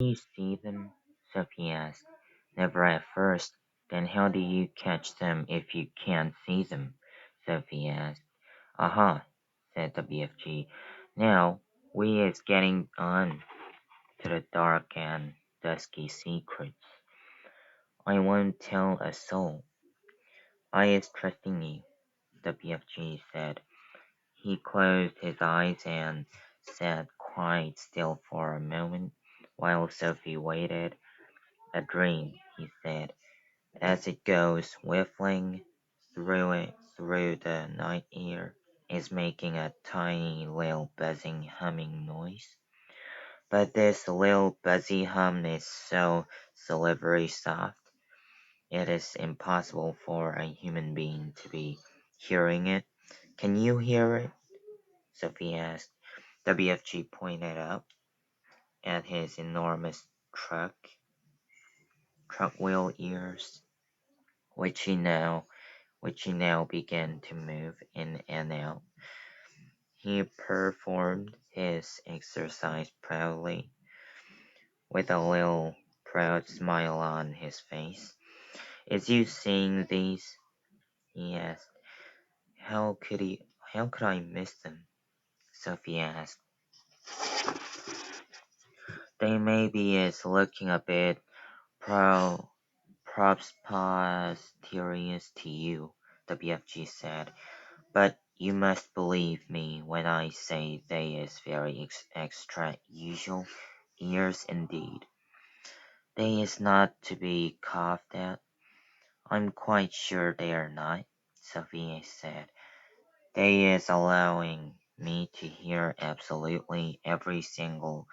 You see them? Sophie asked. Never at first. Then how do you catch them if you can't see them? Sophie asked. Aha, said the BFG. Now, we is getting on to the dark and dusky secrets. I won't tell a soul. I is trusting you, the BFG said. He closed his eyes and sat quite still for a moment while Sophie waited. A dream, he said, as it goes whiffling through the night air, is making a tiny little buzzing humming noise. But this little buzzy hum is so silvery soft, it is impossible for a human being to be hearing it. Can you hear it? Sophie asked. WFG pointed up at his enormous truck wheel ears, which he now began to move in and out. He performed his exercise proudly, with a little proud smile on his face. Is you seeing these? He asked. How could I miss them? Sophie asked. They maybe is looking a bit pro preposterous to you, the BFG said, but you must believe me when I say they is very extra usual ears indeed. They is not to be coughed at. I'm quite sure they are not, Sophia said. They is allowing me to hear absolutely every single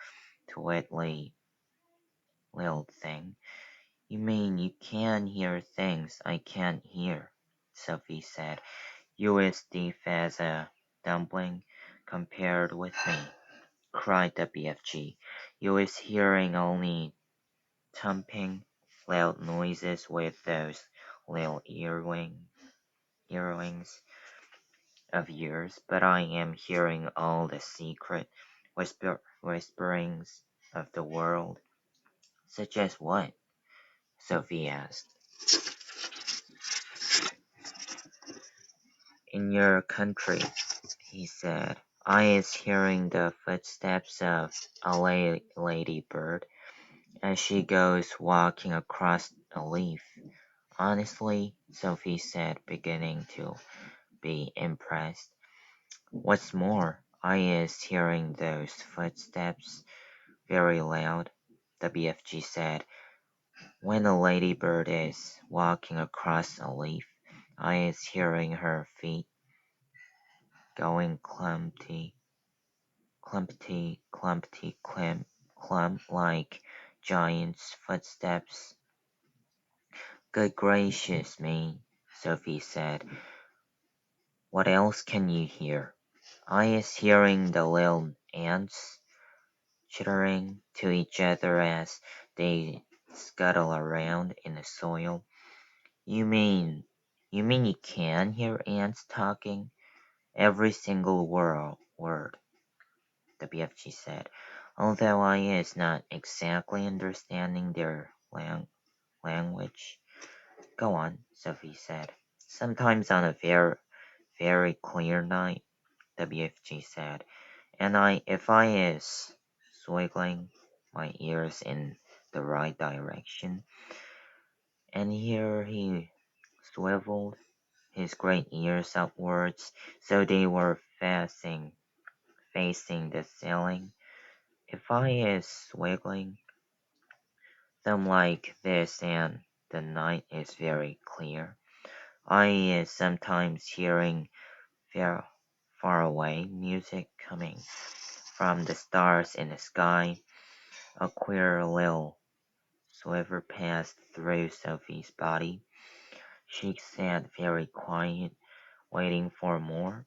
twiddly little thing. You mean you can hear things I can't hear, Sophie said. You is deaf as a dumpling compared with me, cried the BFG. You is hearing only thumping, loud noises with those little earwings of yours, but I am hearing all the secret whisperings of the world. Such as what? Sophie asked. In your country, he said, I is hearing the footsteps of a ladybird as she goes walking across a leaf. Honestly, Sophie said, beginning to be impressed. What's more, I is hearing those footsteps very loud, the BFG said. When a ladybird is walking across a leaf, I is hearing her feet going clump like giant's footsteps. Good gracious me, Sophie said. What else can you hear? I is hearing the little ants chittering to each other as they scuttle around in the soil. You mean you can hear ants talking? Every single word, the BFG said, although I is not exactly understanding their language. Go on, Sophie said. Sometimes on a very clear night, the BFG said, and if I is swiggling my ears in the right direction, and here he swiveled his great ears upwards so they were facing the ceiling. If I is swiggling them like this and the night is very clear, I is sometimes hearing very far away music coming from the stars in the sky. A queer little sliver passed through Sophie's body. She sat very quiet, waiting for more.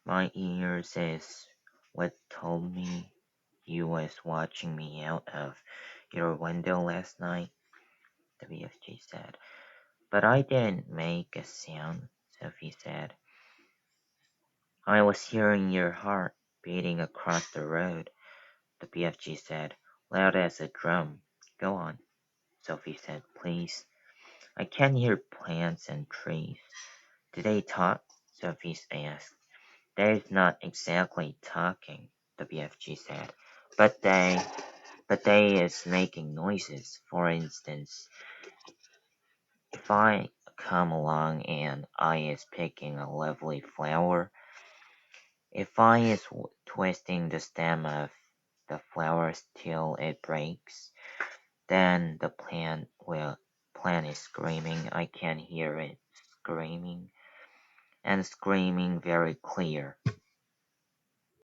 My ears is what told me you was watching me out of your window last night, the BFG said. But I didn't make a sound, Sophie said. I was hearing your heart beating across the road, the BFG said. loud as a drum. Go on, Sophie said, please. I can hear plants and trees. Do they talk? Sophie asked. They're not exactly talking, the BFG said, but they is making noises. For instance, if I come along and I is picking a lovely flower, if I is twisting the stem of the flower till it breaks, then the plant is screaming. I can hear it screaming and screaming very clear.